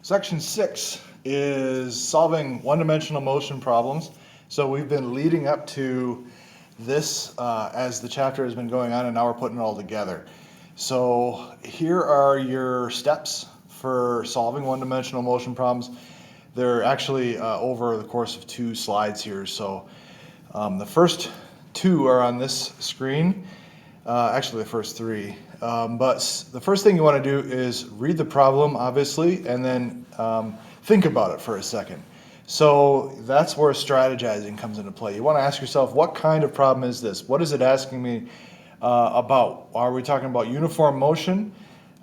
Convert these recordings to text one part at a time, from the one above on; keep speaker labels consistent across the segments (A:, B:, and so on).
A: Section 6 is solving one-dimensional motion problems. So we've been leading up to this as the chapter has been going on, and now we're putting it all together. So here are your steps for solving one-dimensional motion problems. They're actually over the course of 2 slides here. So the first 2 are on this screen. Actually, the first 3. But the first thing you want to do is read the problem, obviously, and then think about it for a second. So that's where strategizing comes into play. You want to ask yourself, what kind of problem is this? What is it asking me about? Are we talking about uniform motion,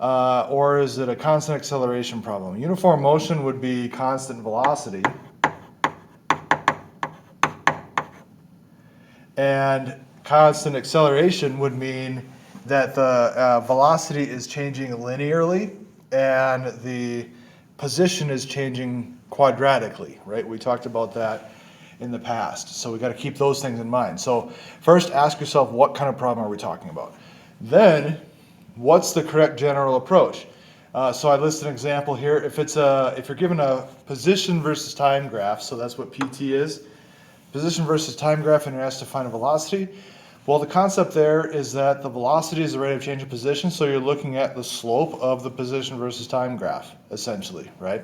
A: or is it a constant acceleration problem? Uniform motion would be constant velocity. And constant acceleration would mean that the velocity is changing linearly and the position is changing quadratically, right? We talked about that in the past. So we got to keep those things in mind. So first ask yourself, what kind of problem are we talking about? Then, what's the correct general approach? So I listed an example here. If you're given a position versus time graph, so that's what PT is, position versus time graph, and you're asked to find a velocity. Well, the concept there is that the velocity is the rate of change of position, so you're looking at the slope of the position versus time graph, essentially, right?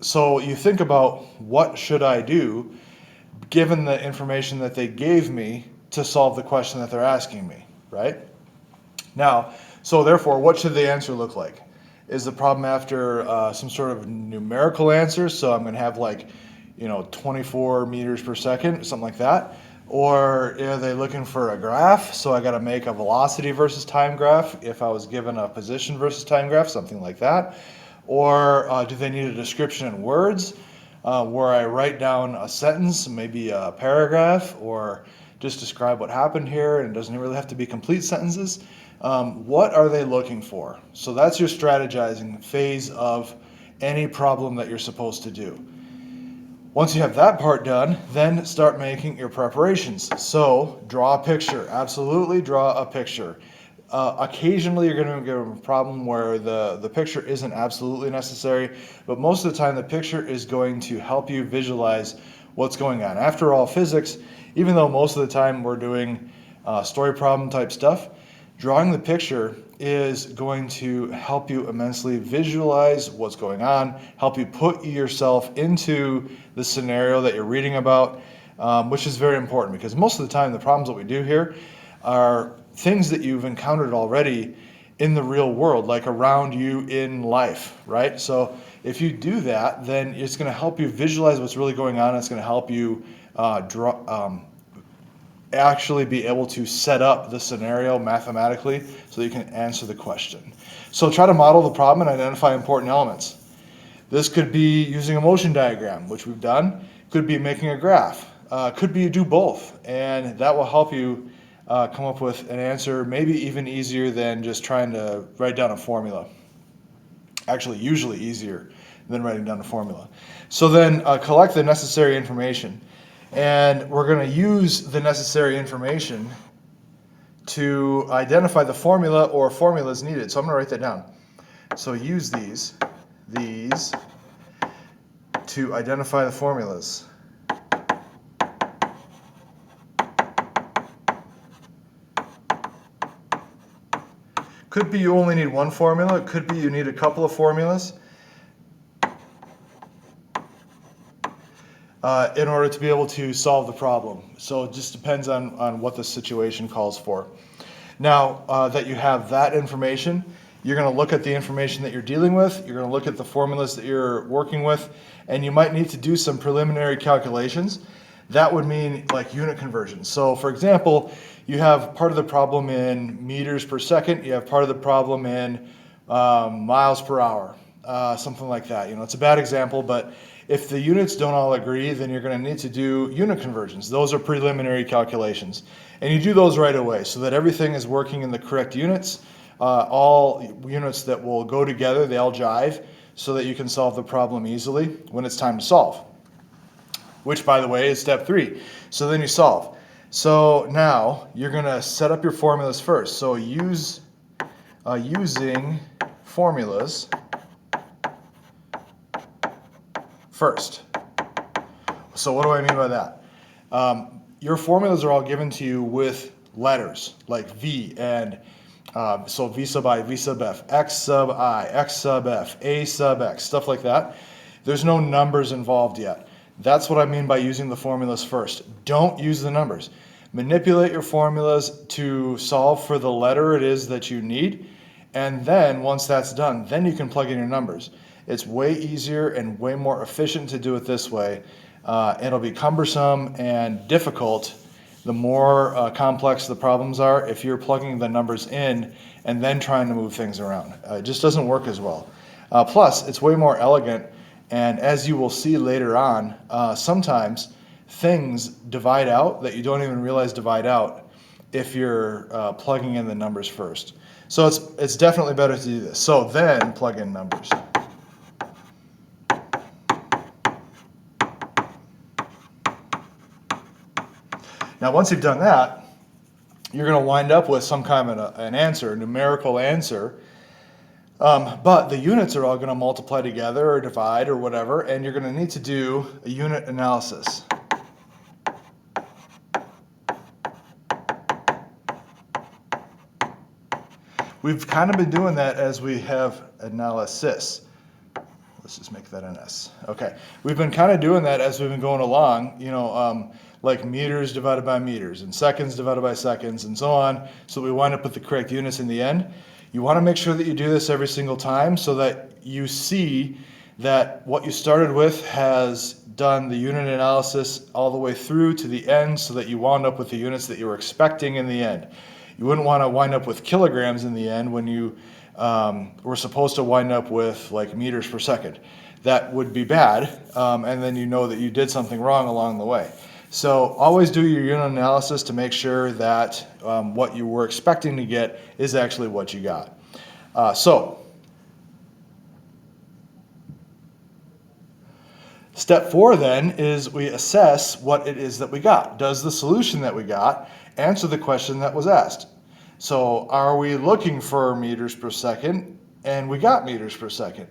A: So you think about, what should I do given the information that they gave me to solve the question that they're asking me, right? Now, so therefore, what should the answer look like? Is the problem after some sort of numerical answer? So I'm going to have 24 meters per second, something like that. Or are they looking for a graph? So I got to make a velocity versus time graph if I was given a position versus time graph, something like that. Or do they need a description in words where I write down a sentence, maybe a paragraph, or just describe what happened here, and it doesn't really have to be complete sentences. What are they looking for? So that's your strategizing phase of any problem that you're supposed to do. Once you have that part done, then start making your preparations. So draw a picture. Absolutely draw a picture. Occasionally you're going to get a problem where the picture isn't absolutely necessary, but most of the time the picture is going to help you visualize what's going on. After all, physics, even though most of the time we're doing story problem type stuff, drawing the picture is going to help you immensely visualize what's going on, help you put yourself into the scenario that you're reading about, which is very important, because most of the time the problems that we do here are things that you've encountered already in the real world, like around you in life, right? So if you do that, then it's going to help you visualize what's really going on. It's going to help you actually be able to set up the scenario mathematically so that you can answer the question. So try to model the problem and identify important elements. This could be using a motion diagram, which we've done. Could be making a graph. Could be you do both, and that will help you come up with an answer maybe even easier than just trying to write down a formula. Actually, usually easier than writing down a formula. So then collect the necessary information. And we're going to use the necessary information to identify the formula or formulas needed. So I'm going to write that down. So use these to identify the formulas. Could be you only need one formula. It could be you need a couple of formulas in order to be able to solve the problem. So it just depends on what the situation calls for. Now that you have that information, you're going to look at the information that you're dealing with, you're going to look at the formulas that you're working with, and you might need to do some preliminary calculations. That would mean like unit conversions. So for example, you have part of the problem in meters per second, you have part of the problem in miles per hour, something like that. It's a bad example, but if the units don't all agree, then you're going to need to do unit conversions. Those are preliminary calculations. And you do those right away so that everything is working in the correct units. All units that will go together, they all jive, so that you can solve the problem easily when it's time to solve. Which, by the way, is step 3. So then you solve. So now you're going to set up your formulas first. So using formulas first. So what do I mean by that? Your formulas are all given to you with letters like V and so V sub I, V sub F, X sub I, X sub F, A sub X, stuff like that. There's no numbers involved yet. That's what I mean by using the formulas first. Don't use the numbers. Manipulate your formulas to solve for the letter it is that you need. And then once that's done, then you can plug in your numbers. It's way easier and way more efficient to do it this way. It'll be cumbersome and difficult the more complex the problems are if you're plugging the numbers in and then trying to move things around. It just doesn't work as well. Plus, it's way more elegant, and as you will see later on, sometimes things divide out that you don't even realize divide out if you're plugging in the numbers first. So it's definitely better to do this. So then plug in numbers. Now, once you've done that, you're going to wind up with some kind of an answer, a numerical answer. But the units are all going to multiply together or divide or whatever, and you're going to need to do a unit analysis. We've kind of been doing that as we have analysis. Let's just make that an S. Okay. We've been kind of doing that as we've been going along, like meters divided by meters and seconds divided by seconds and so on, so we wind up with the correct units in the end. You want to make sure that you do this every single time so that you see that what you started with has done the unit analysis all the way through to the end so that you wound up with the units that you were expecting in the end. You wouldn't want to wind up with kilograms in the end when you were supposed to wind up with like meters per second. That would be bad, and then you know that you did something wrong along the way. So always do your unit analysis to make sure that what you were expecting to get is actually what you got. Step 4 then is we assess what it is that we got. Does the solution that we got answer the question that was asked? So are we looking for meters per second and we got meters per second?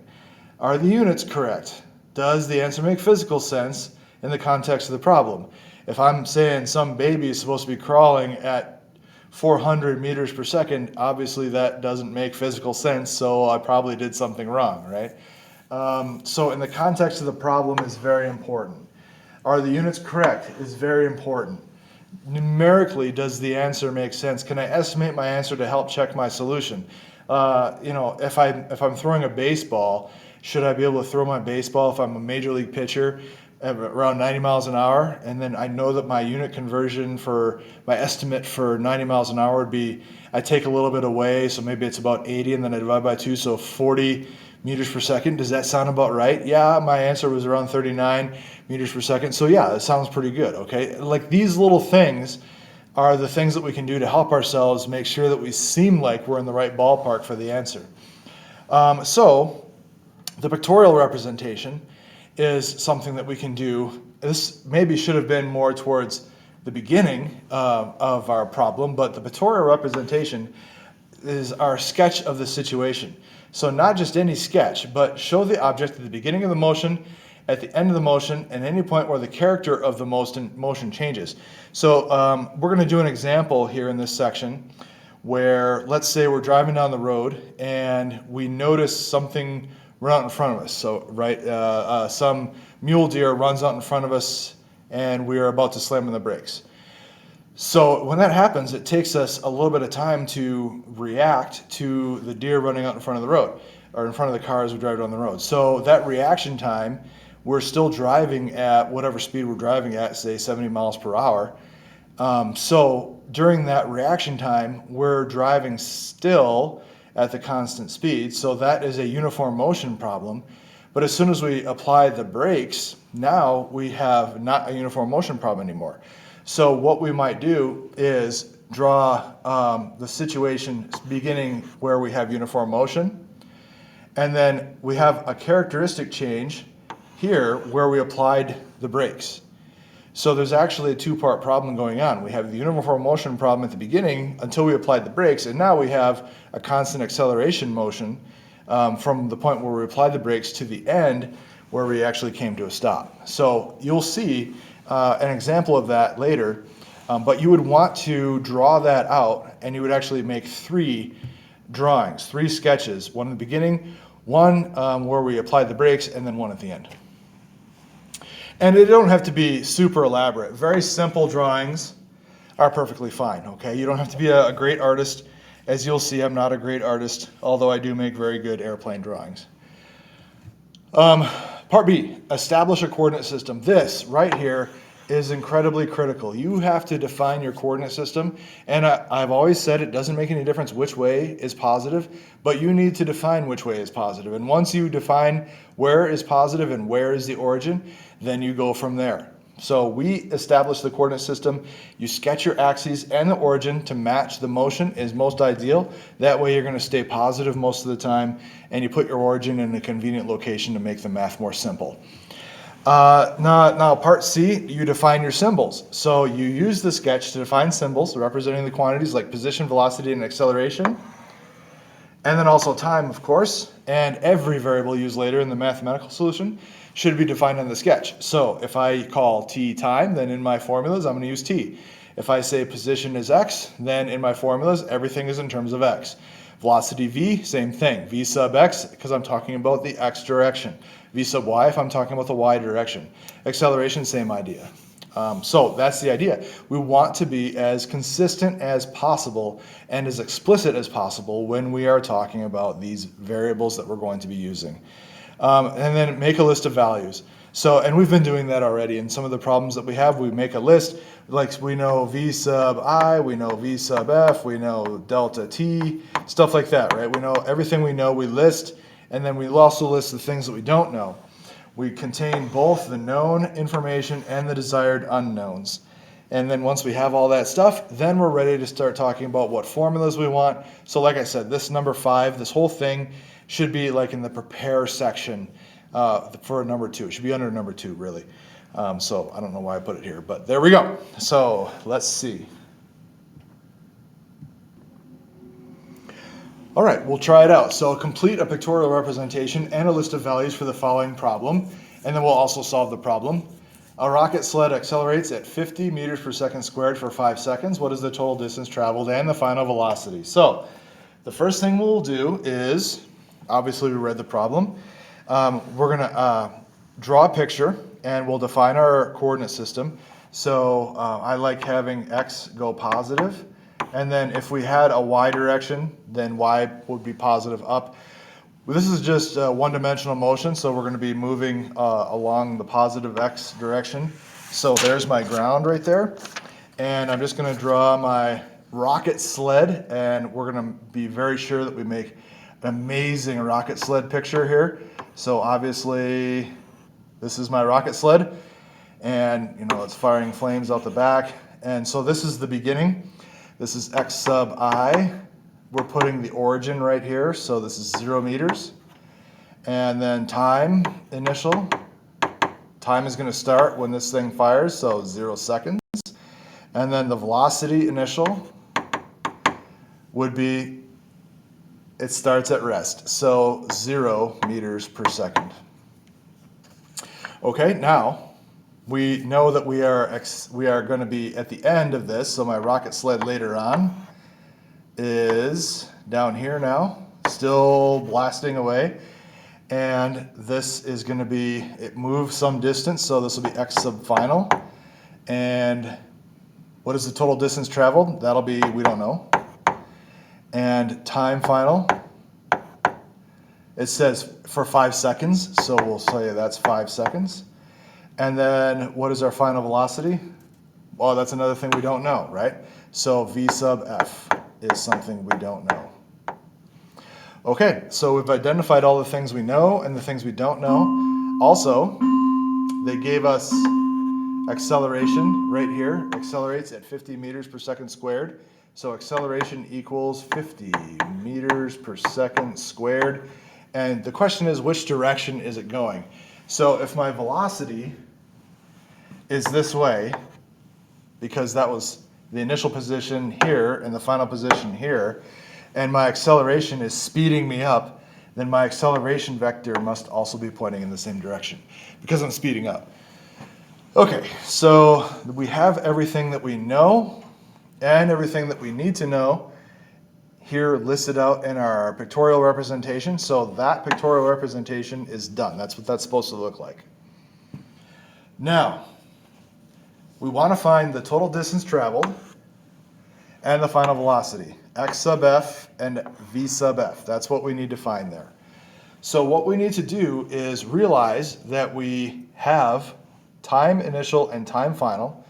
A: Are the units correct? Does the answer make physical sense in the context of the problem? If I'm saying some baby is supposed to be crawling at 400 meters per second, obviously that doesn't make physical sense, so I probably did something wrong, right? So in the context of the problem is very important. Are the units correct is very important. Numerically, does the answer make sense? Can I estimate my answer to help check my solution? If I'm throwing a baseball, should I be able to throw my baseball if I'm a major league pitcher at around 90 miles an hour, and then I know that my unit conversion for my estimate for 90 miles an hour would be, I take a little bit away, so maybe it's about 80, and then I divide by 2, so 40 meters per second. Does that sound about right? Yeah, my answer was around 39 meters per second, so yeah, that sounds pretty good, okay? Like these little things are the things that we can do to help ourselves make sure that we seem like we're in the right ballpark for the answer. So the pictorial representation is something that we can do. This maybe should have been more towards the beginning of our problem, but the pictorial representation is our sketch of the situation. So not just any sketch, but show the object at the beginning of the motion, at the end of the motion, and any point where the character of the motion changes. So we're going to do an example here in this section where, let's say we're driving down the road and we notice something run out in front of us. So, some mule deer runs out in front of us and we are about to slam on the brakes. So when that happens, it takes us a little bit of time to react to the deer running out in front of the road, or in front of the car as we drive down the road. So that reaction time, we're still driving at whatever speed we're driving at, say 70 miles per hour. So during that reaction time, we're driving still at the constant speed, so that is a uniform motion problem. But as soon as we apply the brakes, now we have not a uniform motion problem anymore. So what we might do is draw the situation beginning where we have uniform motion, and then we have a characteristic change here where we applied the brakes. So there's actually a two-part problem going on. We have the uniform motion problem at the beginning until we applied the brakes, and now we have a constant acceleration motion from the point where we applied the brakes to the end where we actually came to a stop. So you'll see an example of that later, but you would want to draw that out, and you would actually make 3 drawings, 3 sketches, one in the beginning, one where we applied the brakes, and then one at the end. And they don't have to be super elaborate. Very simple drawings are perfectly fine, okay? You don't have to be a great artist. As you'll see, I'm not a great artist, although I do make very good airplane drawings. Part B, establish a coordinate system. This right here is incredibly critical. You have to define your coordinate system, and I've always said it doesn't make any difference which way is positive, but you need to define which way is positive. And once you define where is positive and where is the origin, then you go from there. So we establish the coordinate system. You sketch your axes and the origin to match the motion is most ideal. That way you're going to stay positive most of the time, and you put your origin in a convenient location to make the math more simple. Now part C, you define your symbols. So you use the sketch to define symbols representing the quantities like position, velocity, and acceleration. And then also time, of course, and every variable used later in the mathematical solution should be defined in the sketch. So if I call t time, then in my formulas, I'm going to use t. If I say position is x, then in my formulas, everything is in terms of x. Velocity v, same thing. V sub x, because I'm talking about the x direction. V sub y, if I'm talking about the y direction. Acceleration, same idea. So that's the idea. We want to be as consistent as possible and as explicit as possible when we are talking about these variables that we're going to be using. And then make a list of values. So, and we've been doing that already. In some of the problems that we have, we make a list. Like we know v sub I, we know v sub f, we know delta t, stuff like that, right? We know everything we know, we list, and then we also list the things that we don't know. We contain both the known information and the desired unknowns. And then once we have all that stuff, then we're ready to start talking about what formulas we want. So like I said, this number 5, this whole thing should be like in the prepare section for number 2. It should be under number 2, really. So I don't know why I put it here, but there we go. So let's see. All right, we'll try it out. So complete a pictorial representation and a list of values for the following problem, and then we'll also solve the problem. A rocket sled accelerates at 50 meters per second squared for 5 seconds. What is the total distance traveled and the final velocity? So the first thing we'll do is, obviously we read the problem. We're going to draw a picture, and we'll define our coordinate system. So I like having x go positive. And then if we had a y direction, then y would be positive up. This is just one-dimensional motion, so we're going to be moving along the positive x direction. So there's my ground right there. And I'm just going to draw my rocket sled, and we're going to be very sure that we make an amazing rocket sled picture here. So obviously, this is my rocket sled, and it's firing flames out the back. And so this is the beginning. This is x sub I. We're putting the origin right here, so this is 0 meters. And then time, initial. Time is going to start when this thing fires, so 0 seconds. And then the velocity initial would be, it starts at rest, so 0 meters per second. Okay, now we know that we are going to be at the end of this, so my rocket sled later on is down here now, still blasting away. And this is going to be, it moves some distance, so this will be x sub final. And what is the total distance traveled? That'll be, we don't know. And time final, it says for 5 seconds, so we'll say that's 5 seconds. And then what is our final velocity? Well, that's another thing we don't know, right? So v sub f is something we don't know. Okay, so we've identified all the things we know and the things we don't know. Also, they gave us acceleration right here. Accelerates at 50 meters per second squared. So acceleration equals 50 meters per second squared. And the question is, which direction is it going? So if my velocity is this way, because that was the initial position here and the final position here, and my acceleration is speeding me up, then my acceleration vector must also be pointing in the same direction because I'm speeding up. Okay, so we have everything that we know and everything that we need to know here listed out in our pictorial representation. So that pictorial representation is done. That's what that's supposed to look like. Now, we want to find the total distance traveled and the final velocity, x sub f and v sub f. That's what we need to find there. So what we need to do is realize that we have time initial and time final.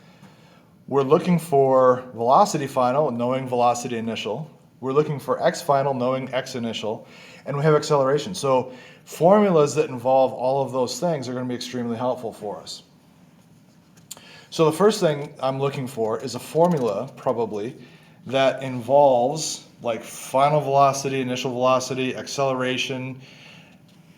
A: We're looking for velocity final, knowing velocity initial. We're looking for x final, knowing x initial. And we have acceleration. So formulas that involve all of those things are going to be extremely helpful for us. So the first thing I'm looking for is a formula, probably, that involves like final velocity, initial velocity, acceleration.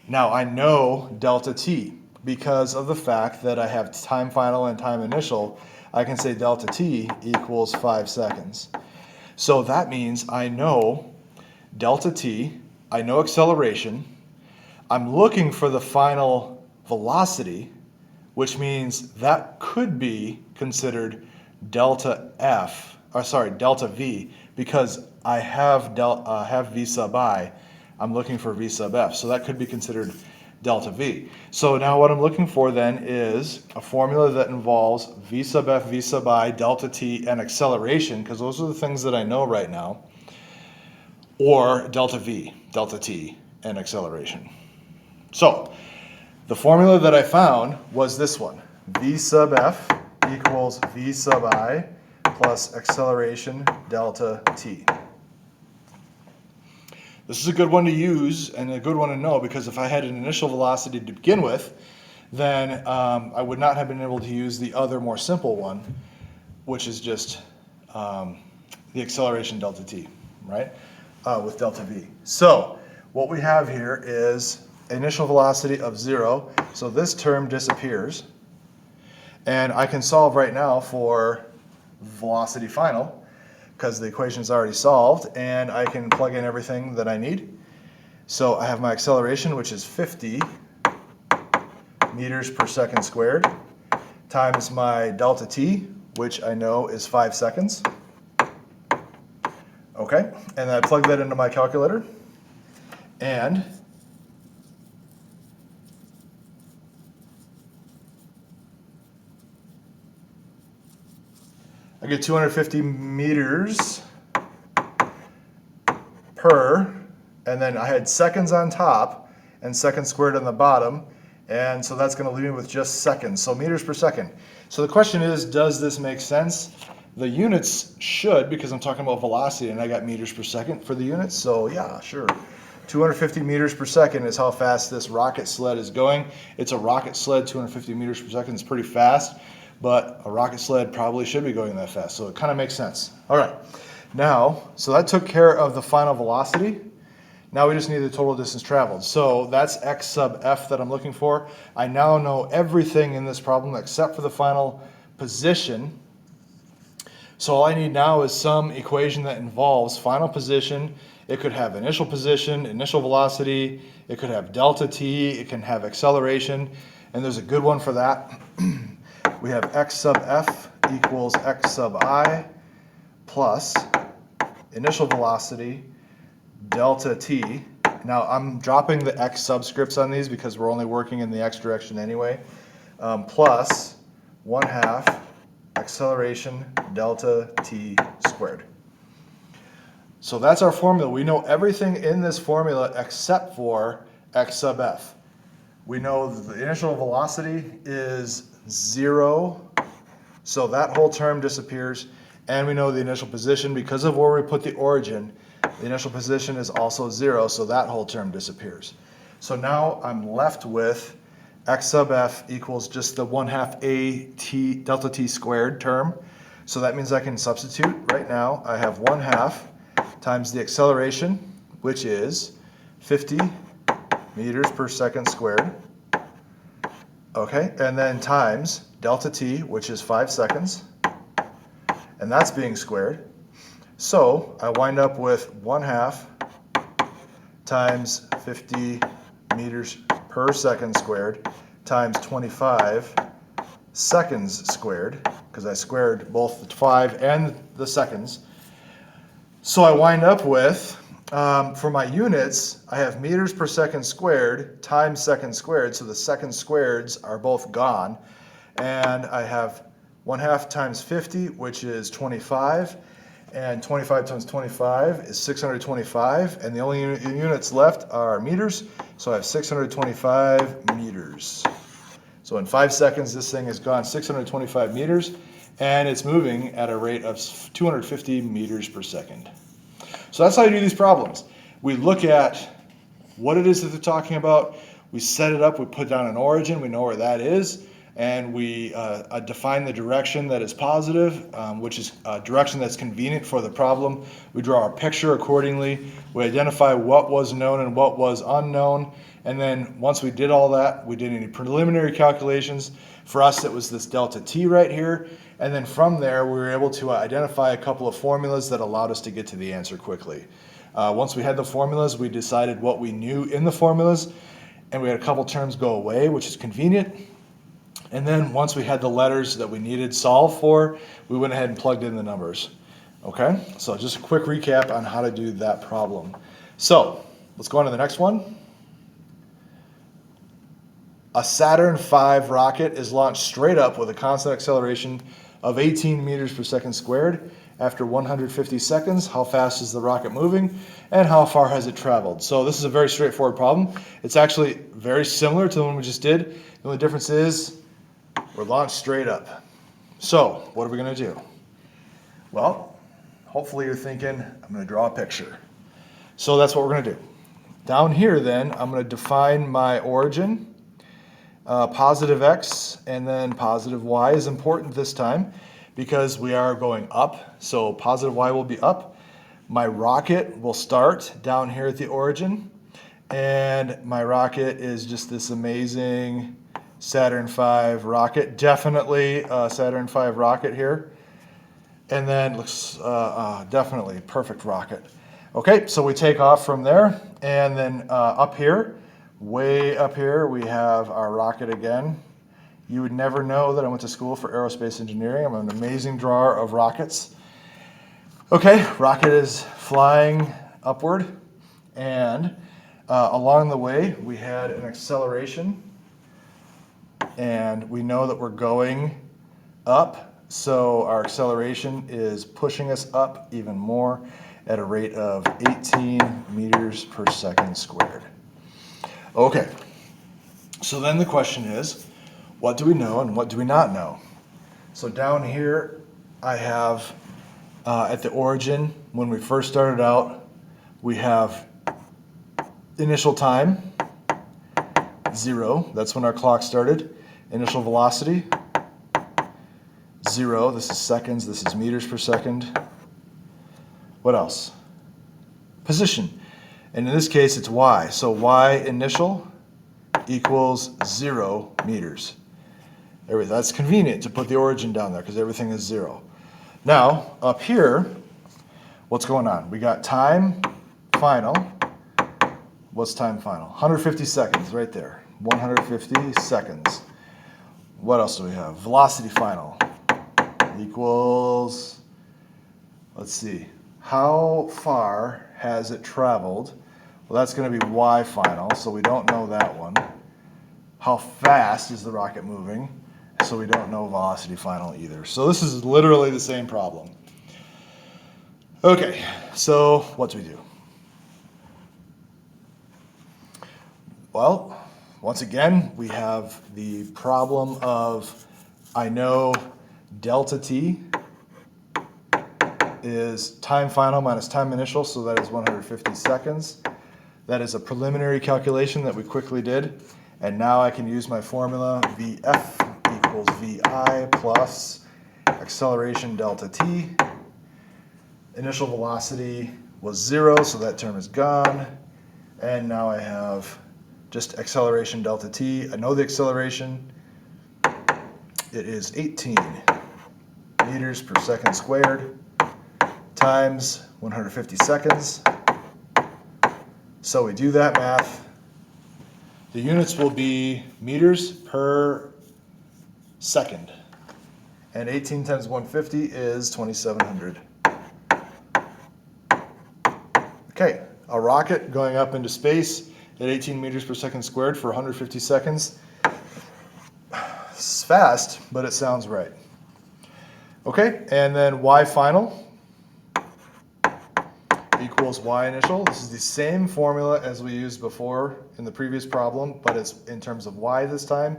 A: Now I know delta t because of the fact that I have time final and time initial. I can say delta t equals 5 seconds. So that means I know delta t, I know acceleration. I'm looking for the final velocity, which means that could be considered delta v, because I have v sub I. I'm looking for v sub f, so that could be considered delta v. So now what I'm looking for then is a formula that involves v sub f, v sub I, delta t, and acceleration, because those are the things that I know right now, or delta v, delta t, and acceleration. So the formula that I found was this one. V sub f equals v sub I plus acceleration delta t. This is a good one to use and a good one to know, because if I had an initial velocity to begin with, then I would not have been able to use the other more simple one, which is just the acceleration delta t, right, with delta v. So what we have here is initial velocity of 0, so this term disappears, and I can solve right now for velocity final because the equation is already solved, and I can plug in everything that I need. So I have my acceleration, which is 50 meters per second squared, times my delta t, which I know is 5 seconds. Okay, and I plug that into my calculator, and I get 250 meters per, and then I had seconds on top and seconds squared on the bottom, and so that's going to leave me with just seconds, so meters per second. So the question is, does this make sense? The units should, because I'm talking about velocity and I got meters per second for the units, so yeah, sure. 250 meters per second is how fast this rocket sled is going. It's a rocket sled, 250 meters per second is pretty fast, but a rocket sled probably should be going that fast, so it kind of makes sense. All right, now, so that took care of the final velocity. Now we just need the total distance traveled. So that's x sub f that I'm looking for. I now know everything in this problem except for the final position. So all I need now is some equation that involves final position. It could have initial position, initial velocity, it could have delta t, it can have acceleration, and there's a good one for that. We have x sub f equals x sub I plus initial velocity delta t. Now I'm dropping the x subscripts on these because we're only working in the x direction anyway, plus 1/2 acceleration delta t squared. So that's our formula. We know everything in this formula except for x sub f. We know the initial velocity is 0, so that whole term disappears, and we know the initial position because of where we put the origin. The initial position is also 0, so that whole term disappears. So now I'm left with x sub f equals just the 1/2 a t delta t squared term. So that means I can substitute right now. I have 1/2 times the acceleration, which is 50 meters per second squared. Okay, and then times delta t, which is 5 seconds, and that's being squared. So I wind up with 1/2 times 50 meters per second squared times 25 seconds squared, because I squared both the 5 and the seconds. So I wind up with, for my units, I have meters per second squared times second squared, so the second squareds are both gone. And I have 1/2 times 50, which is 25, and 25 times 25 is 625, and the only units left are meters, so I have 625 meters. So in 5 seconds, this thing has gone 625 meters, and it's moving at a rate of 250 meters per second. So that's how you do these problems. We look at what it is that they're talking about, we set it up, we put down an origin, we know where that is, and we define the direction that is positive, which is a direction that's convenient for the problem. We draw our picture accordingly. We identify what was known and what was unknown. And then once we did all that, we did any preliminary calculations. For us, it was this delta t right here. And then from there, we were able to identify a couple of formulas that allowed us to get to the answer quickly. Once we had the formulas, we decided what we knew in the formulas, and we had a couple terms go away, which is convenient. And then once we had the letters that we needed solved for, we went ahead and plugged in the numbers. Okay, so just a quick recap on how to do that problem. So let's go on to the next one. A Saturn V rocket is launched straight up with a constant acceleration of 18 meters per second squared. After 150 seconds, how fast is the rocket moving and how far has it traveled? So this is a very straightforward problem. It's actually very similar to the one we just did. The only difference is we're launched straight up. So what are we going to do? Well, hopefully you're thinking, I'm going to draw a picture. So that's what we're going to do. Down here then, I'm going to define my origin. Positive x and then positive y is important this time because we are going up. So positive y will be up. My rocket will start down here at the origin. And my rocket is just this amazing Saturn V rocket. Definitely a Saturn V rocket here. And then looks definitely perfect rocket. Okay, so we take off from there. And then up here, way up here, we have our rocket again. You would never know that I went to school for aerospace engineering. I'm an amazing drawer of rockets. Okay, rocket is flying upward, and along the way we had an acceleration, and we know that we're going up, so our acceleration is pushing us up even more at a rate of 18 meters per second squared. Okay, so then the question is, what do we know and what do we not know? So down here I have at the origin, when we first started out, we have initial time, 0, that's when our clock started. Initial velocity, 0, this is seconds, this is meters per second. What else? Position, and in this case it's y, so y initial equals 0 meters. That's convenient to put the origin down there because everything is 0. Now, up here, what's going on? We got time final. What's time final? 150 seconds right there. 150 seconds. What else do we have? Velocity final equals, let's see, how far has it traveled? Well, that's going to be y final, so we don't know that one. How fast is the rocket moving? So we don't know velocity final either. So this is literally the same problem. Okay, so what do we do? Well, once again, we have the problem of, I know delta t is time final minus time initial, so that is 150 seconds. That is a preliminary calculation that we quickly did. And now I can use my formula, Vf equals Vi plus acceleration delta t. Initial velocity was 0, so that term is gone. And now I have just acceleration delta t. I know the acceleration. It is 18 meters per second squared times 150 seconds. So we do that math. The units will be meters per second. And 18 times 150 is 2,700. Okay, a rocket going up into space at 18 meters per second squared for 150 seconds. It's fast, but it sounds right. Okay, and then y final equals y initial. This is the same formula as we used before in the previous problem, but it's in terms of y this time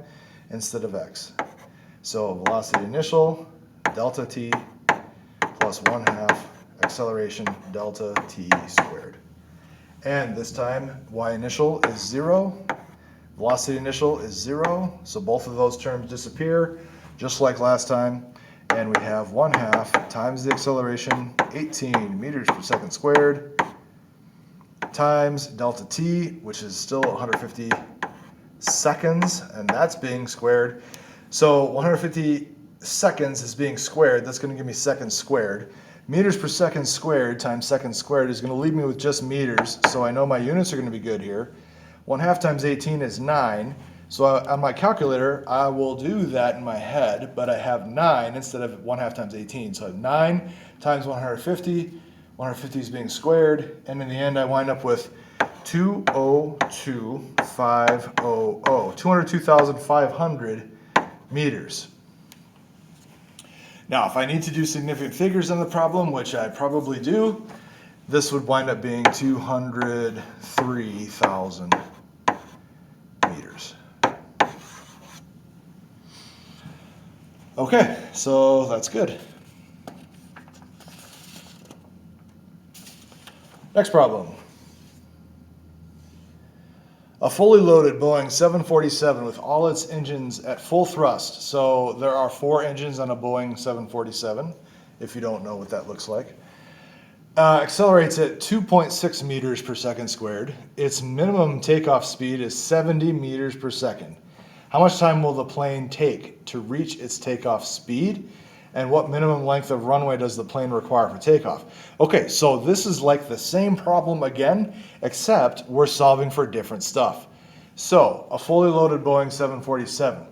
A: instead of x. So velocity initial, delta t, plus 1/2 acceleration delta t squared. And this time y initial is 0, velocity initial is 0, so both of those terms disappear, just like last time. And we have 1/2 times the acceleration, 18 meters per second squared, times delta t, which is still 150 seconds, and that's being squared. So 150 seconds is being squared. That's going to give me seconds squared. Meters per second squared times seconds squared is going to leave me with just meters, so I know my units are going to be good here. 1/2 times 18 is 9. So on my calculator, I will do that in my head, but I have 9 instead of 1/2 times 18. So I have 9 times 150. 150 is being squared, and in the end, I wind up with 202,500, 202,500 meters. Now, if I need to do significant figures on the problem, which I probably do, this would wind up being 203,000 meters. Okay, so that's good. Next problem. A fully loaded Boeing 747 with all its engines at full thrust. So there are 4 engines on a Boeing 747, if you don't know what that looks like. Accelerates at 2.6 meters per second squared. Its minimum takeoff speed is 70 meters per second. How much time will the plane take to reach its takeoff speed? And what minimum length of runway does the plane require for takeoff? Okay, so this is like the same problem again, except we're solving for different stuff. So, a fully loaded Boeing 747.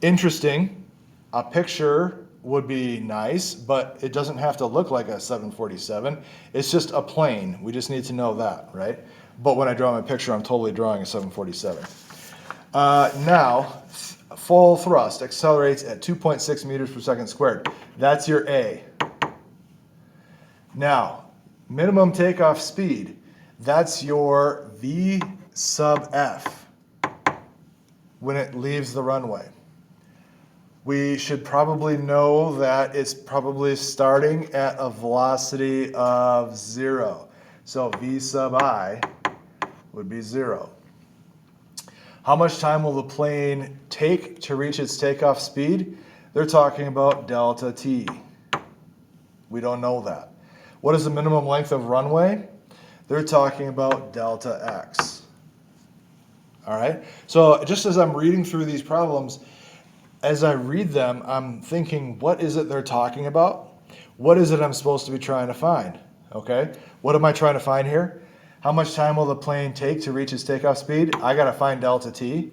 A: Interesting. A picture would be nice, but it doesn't have to look like a 747. It's just a plane. We just need to know that, right? But when I draw my picture, I'm totally drawing a 747. Now, full thrust accelerates at 2.6 meters per second squared. That's your A. Now, minimum takeoff speed. That's your V sub F when it leaves the runway. We should probably know that it's probably starting at a velocity of 0. So V sub I would be 0. How much time will the plane take to reach its takeoff speed? They're talking about delta T. We don't know that. What is the minimum length of runway? They're talking about delta X. All right? So just as I'm reading through these problems, as I read them, I'm thinking, what is it they're talking about? What is it I'm supposed to be trying to find? Okay? What am I trying to find here? How much time will the plane take to reach its takeoff speed? I got to find delta T.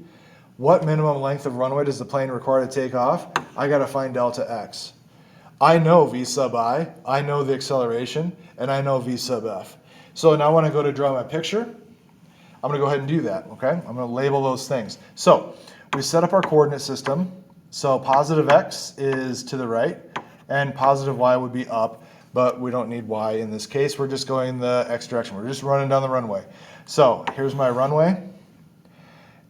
A: What minimum length of runway does the plane require to take off? I got to find delta X. I know V sub I know the acceleration, and I know V sub F. So now when I go to draw my picture, I'm going to go ahead and do that, okay? I'm going to label those things. So we set up our coordinate system. So positive X is to the right, and positive Y would be up. But we don't need Y in this case. We're just going the X direction. We're just running down the runway. So here's my runway.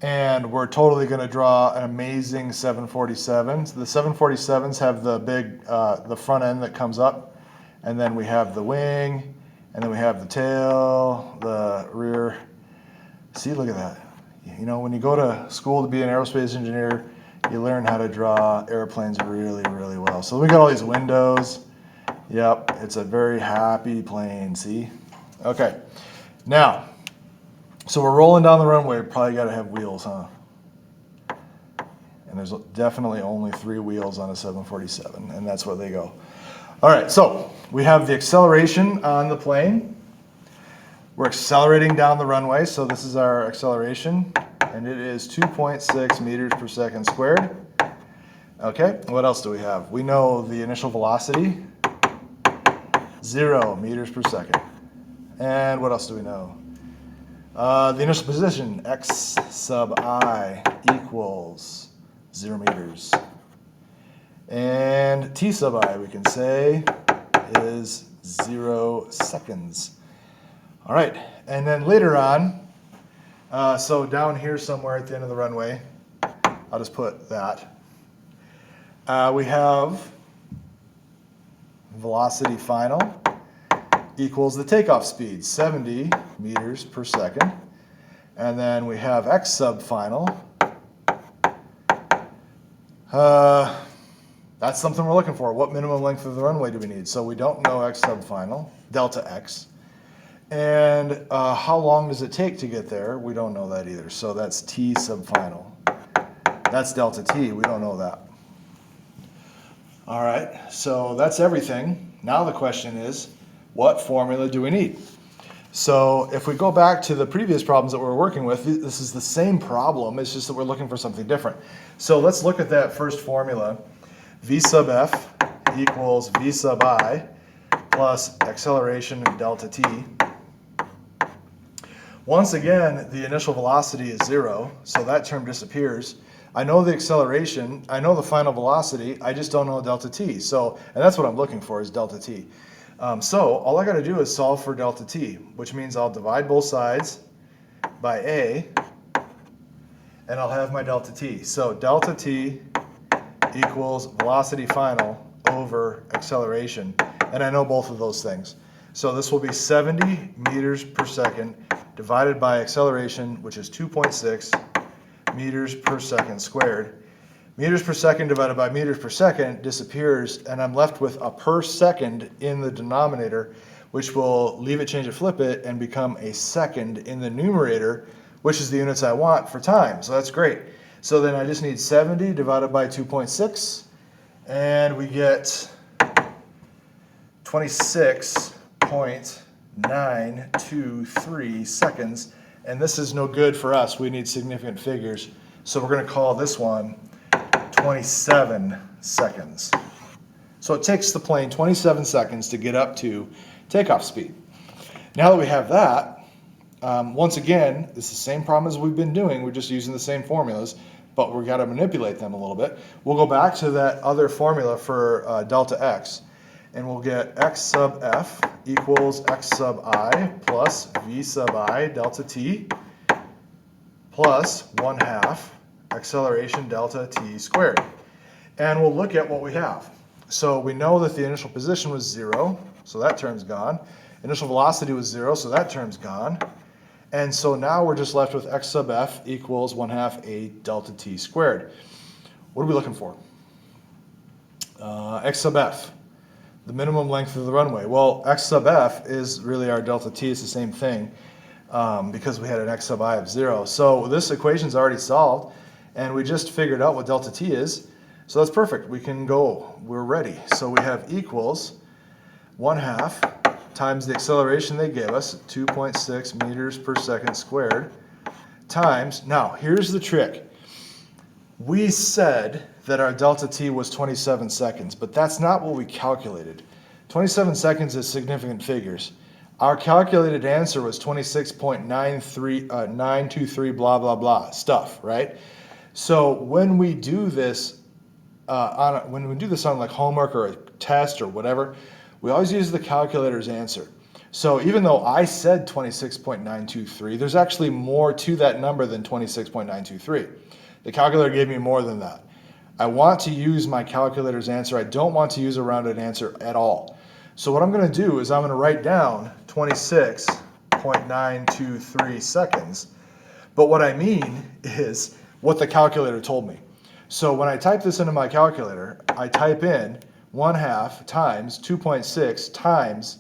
A: And we're totally going to draw an amazing 747. So the 747s have the big, the front end that comes up. And then we have the wing. And then we have the tail, the rear. See, look at that. You know, when you go to school to be an aerospace engineer, you learn how to draw airplanes really, really well. So we got all these windows. Yep, it's a very happy plane, see? Okay, now, so we're rolling down the runway. Probably got to have wheels, huh? And there's definitely only 3 wheels on a 747, and that's where they go. All right, so we have the acceleration on the plane. We're accelerating down the runway, so this is our acceleration, and it is 2.6 meters per second squared. Okay, what else do we have? We know the initial velocity, 0 meters per second. And what else do we know? The initial position, x sub I equals 0 meters. And t sub I, we can say, is 0 seconds. All right, and then later on, so down here somewhere at the end of the runway, I'll just put that. We have velocity final equals the takeoff speed, 70 meters per second. And then we have x sub final. That's something we're looking for. What minimum length of the runway do we need? So we don't know x sub final, delta x. And how long does it take to get there? We don't know that either. So that's t sub final. That's delta t. We don't know that. All right, so that's everything. Now the question is, what formula do we need? So if we go back to the previous problems that we're working with, this is the same problem. It's just that we're looking for something different. So let's look at that first formula. V sub f equals v sub I plus acceleration delta t. Once again, the initial velocity is 0, so that term disappears. I know the acceleration, I know the final velocity, I just don't know delta t. So, and that's what I'm looking for, is delta t. So all I got to do is solve for delta t, which means I'll divide both sides by a, and I'll have my delta t. So delta t equals velocity final over acceleration, and I know both of those things. So this will be 70 meters per second divided by acceleration, which is 2.6 meters per second squared. Meters per second divided by meters per second disappears, and I'm left with a per second in the denominator, which will leave it, change it, flip it, and become a second in the numerator, which is the units I want for time. So that's great. So then I just need 70 divided by 2.6, and we get 26.923 seconds. And this is no good for us. We need significant figures. So we're going to call this one 27 seconds. So it takes the plane 27 seconds to get up to takeoff speed. Now that we have that, once again, it's the same problem as we've been doing. We're just using the same formulas, but we've got to manipulate them a little bit. We'll go back to that other formula for delta x, and we'll get x sub f equals x sub I plus v sub I delta t plus 1/2 acceleration delta t squared. And we'll look at what we have. So we know that the initial position was 0, so that term's gone. Initial velocity was 0, so that term's gone. And so now we're just left with x sub f equals 1/2 a delta t squared. What are we looking for? X sub f, the minimum length of the runway. Well, x sub f is really our delta t. It's the same thing because we had an x sub I of 0. So this equation's already solved, and we just figured out what delta t is. So that's perfect. We can go. We're ready. So we have equals 1/2 times the acceleration they gave us, 2.6 meters per second squared, times, now here's the trick. We said that our delta t was 27 seconds, but that's not what we calculated. 27 seconds is significant figures. Our calculated answer was 26.923 blah, blah, blah stuff, right? So when we do this on like homework or a test or whatever, we always use the calculator's answer. So even though I said 26.923, there's actually more to that number than 26.923. The calculator gave me more than that. I want to use my calculator's answer. I don't want to use a rounded answer at all. So what I'm going to do is I'm going to write down 26.923 seconds. But what I mean is what the calculator told me. So when I type this into my calculator, I type in 1/2 times 2.6 times,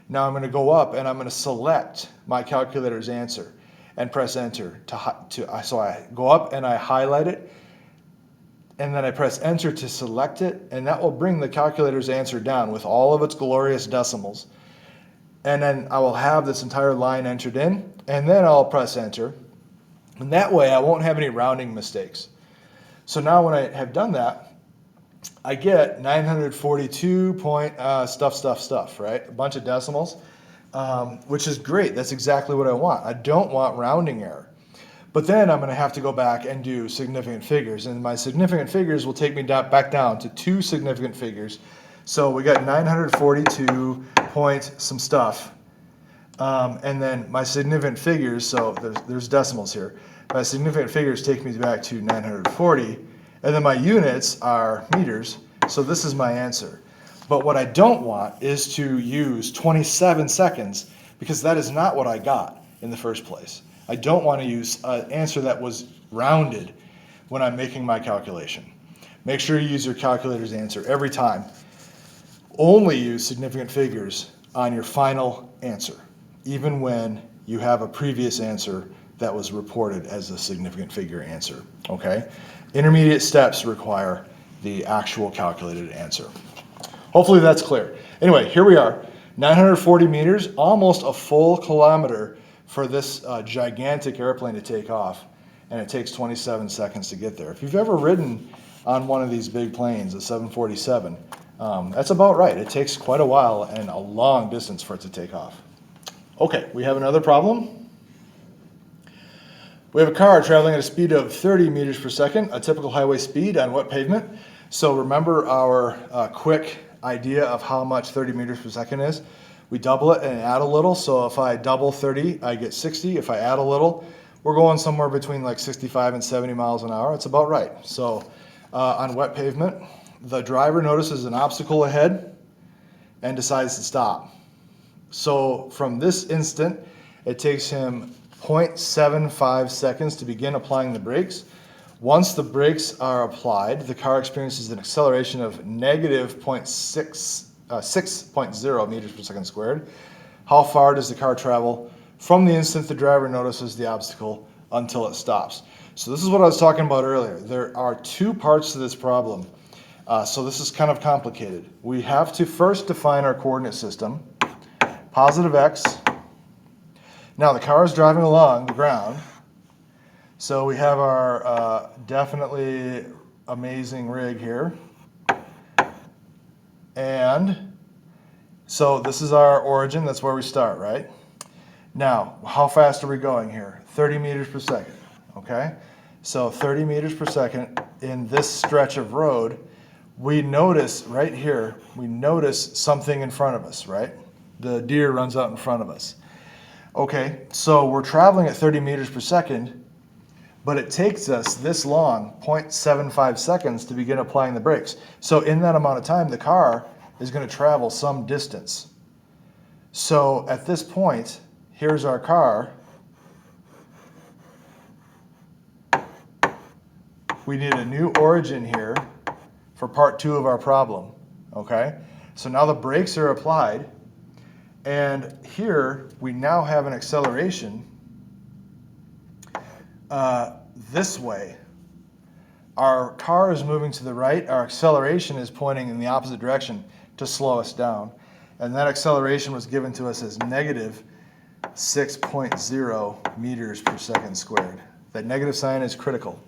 A: now I'm going to go up and I'm going to select my calculator's answer and press enter. So I go up and I highlight it, and then I press enter to select it, and that will bring the calculator's answer down with all of its glorious decimals. and then I will have this entire line entered in, and then I'll press enter. And that way I won't have any rounding mistakes. So now when I have done that, I get 942 point stuff, right? A bunch of decimals, which is great. That's exactly what I want. I don't want rounding error. But then I'm going to have to go back and do significant figures. And my significant figures will take me back down to 2 significant figures. So we got 942 point some stuff. And then my significant figures, so there's decimals here. My significant figures take me back to 940. And then my units are meters. So this is my answer. But what I don't want is to use 27 seconds because that is not what I got in the first place. I don't want to use an answer that was rounded when I'm making my calculation. Make sure you use your calculator's answer every time. Only use significant figures on your final answer, even when you have a previous answer that was reported as a significant figure answer, okay? Intermediate steps require the actual calculated answer. Hopefully that's clear. Anyway, here we are, 940 meters, almost a full kilometer for this gigantic airplane to take off, and it takes 27 seconds to get there. If you've ever ridden on one of these big planes, a 747, that's about right. It takes quite a while and a long distance for it to take off. Okay, we have another problem. We have a car traveling at a speed of 30 meters per second, a typical highway speed on wet pavement. So remember our quick idea of how much 30 meters per second is? We double it and add a little. So if I double 30, I get 60. If I add a little, we're going somewhere between like 65 and 70 miles an hour. It's about right. So on wet pavement, the driver notices an obstacle ahead and decides to stop. So from this instant, it takes him 0.75 seconds to begin applying the brakes. Once the brakes are applied, the car experiences an acceleration of negative 6.0 meters per second squared. How far does the car travel from the instant the driver notices the obstacle until it stops? So this is what I was talking about earlier. There are 2 parts to this problem. So this is kind of complicated. We have to first define our coordinate system, positive x. Now the car is driving along the ground, so we have our definitely amazing rig here. And so this is our origin, that's where we start, right? Now, how fast are we going here? 30 meters per second, okay? So 30 meters per second in this stretch of road, we notice right here, we notice something in front of us, right? The deer runs out in front of us. Okay, so we're traveling at 30 meters per second, but it takes us this long, 0.75 seconds, to begin applying the brakes. So in that amount of time, the car is going to travel some distance. So at this point, here's our car. We need a new origin here for part 2 of our problem, okay? So now the brakes are applied, and here we now have an acceleration this way. Our car is moving to the right, our acceleration is pointing in the opposite direction to slow us down, and that acceleration was given to us as negative 6.0 meters per second squared. That negative sign is critical.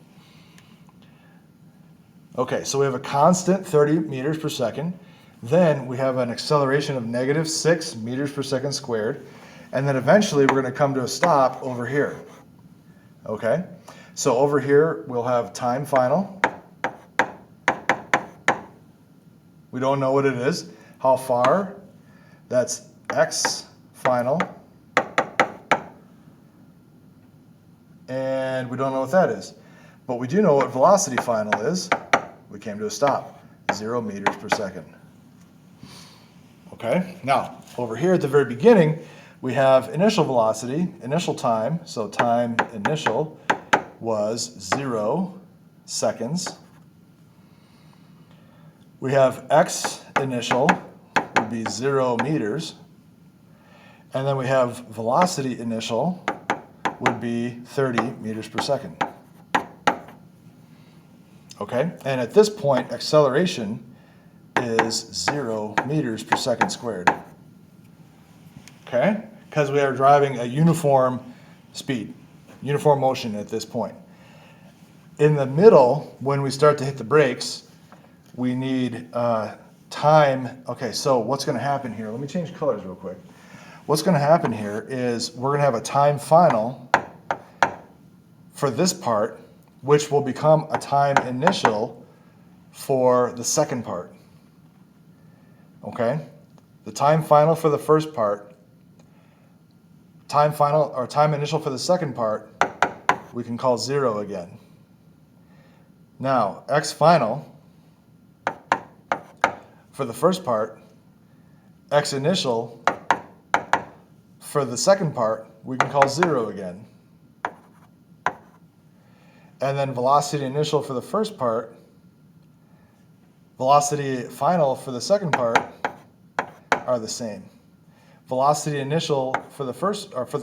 A: Okay, so we have a constant 30 meters per second. Then we have an acceleration of negative 6 meters per second squared. And then eventually we're going to come to a stop over here. Okay, so over here we'll have time final. We don't know what it is. How far? That's x final. And we don't know what that is. But we do know what velocity final is. We came to a stop, 0 meters per second. Okay, now over here at the very beginning, we have initial velocity, initial time. So time initial was 0 seconds. We have x initial would be 0 meters. And then we have velocity initial would be 30 meters per second. Okay, and at this point, acceleration is 0 meters per second squared. okay? Because we are driving a uniform speed, uniform motion at this point. In the middle, when we start to hit the brakes, we need time. Okay, so what's going to happen here? Let me change colors real quick. What's going to happen here is we're going to have a time final for this part, which will become a time initial for the second part. Okay? The time final for the first part, time final or time initial for the second part, we can call 0 again. Now, x final for the first part, x initial for the second part, we can call 0 again. And then velocity initial for the first part, velocity final for the second part are the same. Velocity initial for the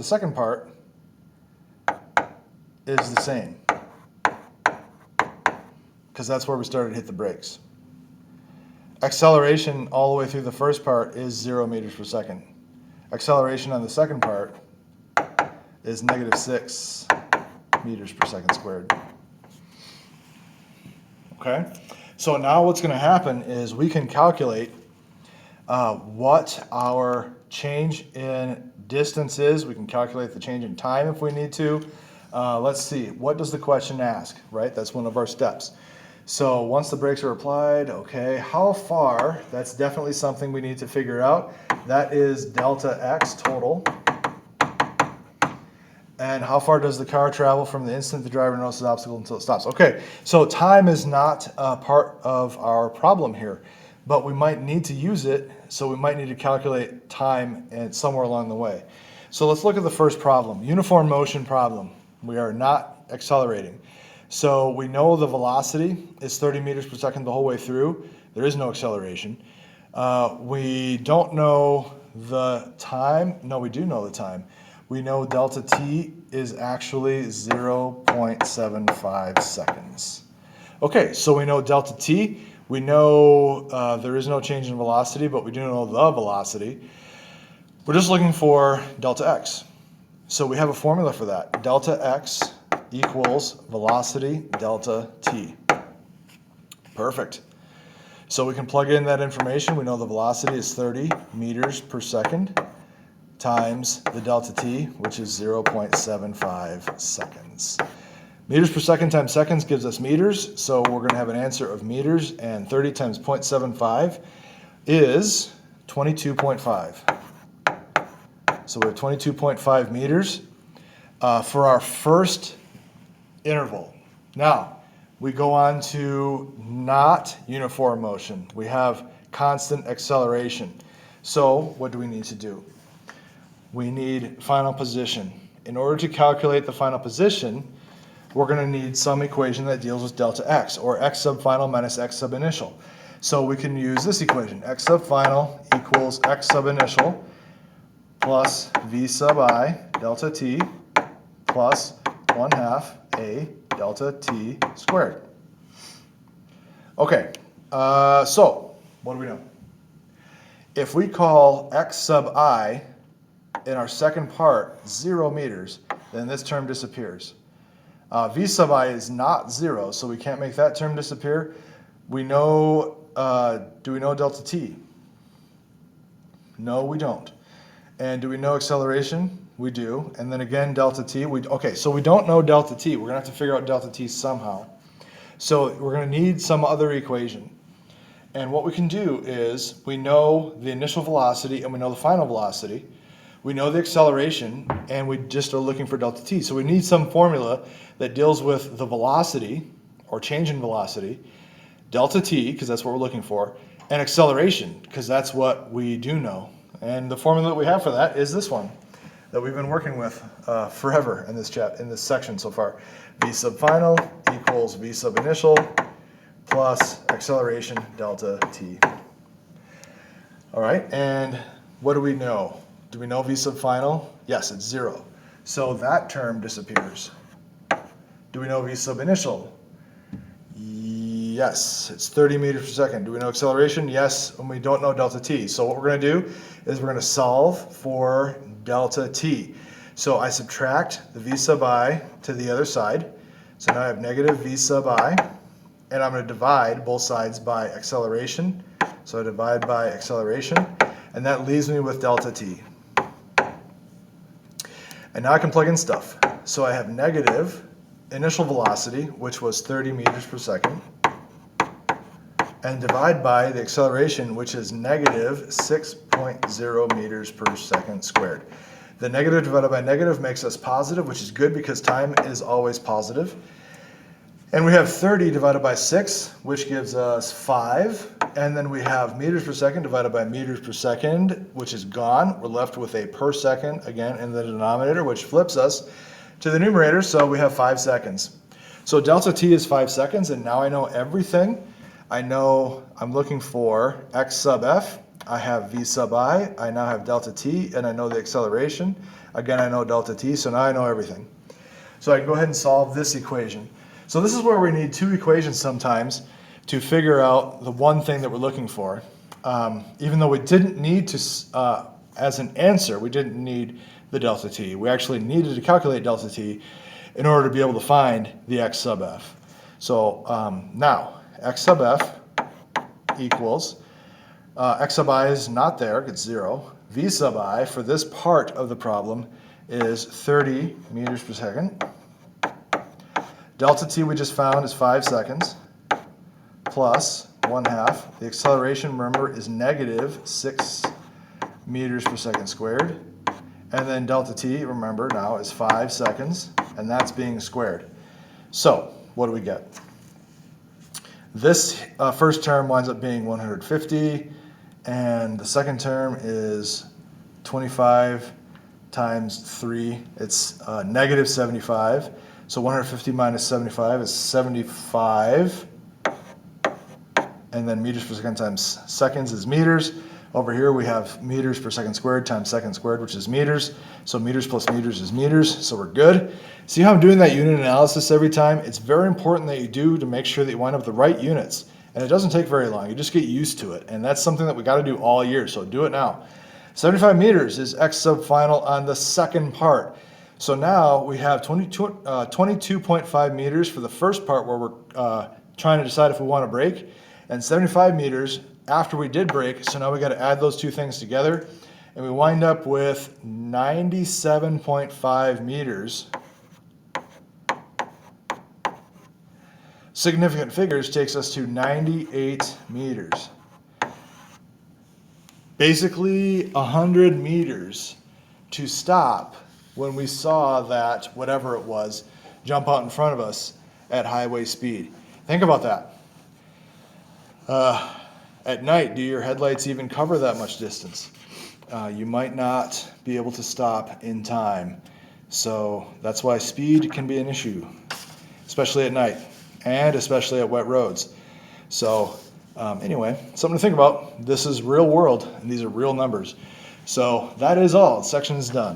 A: second part is the same, because that's where we started to hit the brakes. Acceleration all the way through the first part is 0 meters per second. Acceleration on the second part is -6 meters per second squared. Okay, so now what's going to happen is we can calculate what our change in distance is. We can calculate the change in time if we need to. Let's see, what does the question ask, right? That's one of our steps. So once the brakes are applied, okay, how far? That's definitely something we need to figure out. That is delta x total. And how far does the car travel from the instant the driver notices the obstacle until it stops? Okay, so time is not a part of our problem here, but we might need to use it, so we might need to calculate time and somewhere along the way. So let's look at the first problem, uniform motion problem. We are not accelerating. So we know the velocity is 30 meters per second the whole way through. There is no acceleration. We don't know the time. No, we do know the time. We know delta t is actually 0.75 seconds. Okay, so we know delta t. We know there is no change in velocity, but we do know the velocity. We're just looking for delta x. So we have a formula for that. Delta x equals velocity delta t. Perfect. So we can plug in that information. We know the velocity is 30 meters per second times the delta t, which is 0.75 seconds. Meters per second times seconds gives us meters, so we're going to have an answer of meters, and 30 times 0.75 is 22.5. So we have 22.5 meters for our first interval. Now, we go on to not uniform motion. We have constant acceleration. So what do we need to do? We need final position. In order to calculate the final position, we're going to need some equation that deals with delta x, or x sub final minus x sub initial. So we can use this equation. X sub final equals x sub initial plus v sub I delta t plus 1/2 a delta t squared. Okay, so what do we know? If we call x sub I in our second part 0 meters, then this term disappears. V sub I is not 0, so we can't make that term disappear. We know, do we know delta t? No, we don't. And do we know acceleration? We do. And then again, delta t. Okay, so we don't know delta t. We're going to have to figure out delta t somehow. So we're going to need some other equation. And what we can do is we know the initial velocity and we know the final velocity. We know the acceleration, and we just are looking for delta t. So we need some formula that deals with the velocity, or change in velocity, delta t, because that's what we're looking for, and acceleration, because that's what we do know. And the formula that we have for that is this one that we've been working with forever in this section so far. V sub final equals V sub initial plus acceleration delta t. All right, and what do we know? Do we know V sub final? Yes, it's 0. So that term disappears. Do we know V sub initial? Yes. Yes, it's 30 meters per second. Do we know acceleration? Yes, and we don't know delta t. So what we're going to do is we're going to solve for delta t. So I subtract the v sub I to the other side. So now I have negative v sub I, and I'm going to divide both sides by acceleration. So I divide by acceleration, and that leaves me with delta t. And now I can plug in stuff. So I have negative initial velocity, which was 30 meters per second, and divide by the acceleration, which is negative 6.0 meters per second squared. The negative divided by negative makes us positive, which is good because time is always positive. And we have 30 divided by 6, which gives us 5. And then we have meters per second divided by meters per second, which is gone. We're left with a per second, again, in the denominator, which flips us to the numerator, so we have 5 seconds. So delta t is 5 seconds, and now I know everything. I know I'm looking for x sub f. I have v sub I. I now have delta t, and I know the acceleration. Again, I know delta t, so now I know everything. So I can go ahead and solve this equation. So this is where we need two equations sometimes to figure out the one thing that we're looking for. Even though we didn't need to, as an answer, we didn't need the delta t. We actually needed to calculate delta t in order to be able to find the x sub f. So now, x sub f equals, x sub I is not there, it's 0. V sub I for this part of the problem is 30 meters per second. Delta t we just found is 5 seconds plus 1/2. The acceleration, remember, is negative 6 meters per second squared. And then delta t, remember, now is 5 seconds, and that's being squared. So what do we get? This first term winds up being 150, and the second term is 25 times 3. It's negative 75. So 150 minus 75 is 75. And then meters per second times seconds is meters. Over here we have meters per second squared times second squared, which is meters. So meters plus meters is meters, so we're good. See how I'm doing that unit analysis every time? It's very important that you do to make sure that you wind up with the right units. And it doesn't take very long. You just get used to it. And that's something that we got to do all year, so do it now. 75 meters is x sub final on the second part. So now we have 22.5 meters for the first part where we're trying to decide if we want to brake, and 75 meters after we did brake. So now we got to add those two things together, and we wind up with 97.5 meters. Significant figures takes us to 98 meters. Basically 100 meters to stop when we saw that, whatever it was, jump out in front of us at highway speed. Think about that. At night, do your headlights even cover that much distance? You might not be able to stop in time. So that's why speed can be an issue, especially at night and especially at wet roads. So anyway, something to think about. This is real world, and these are real numbers. So that is all. Section is done.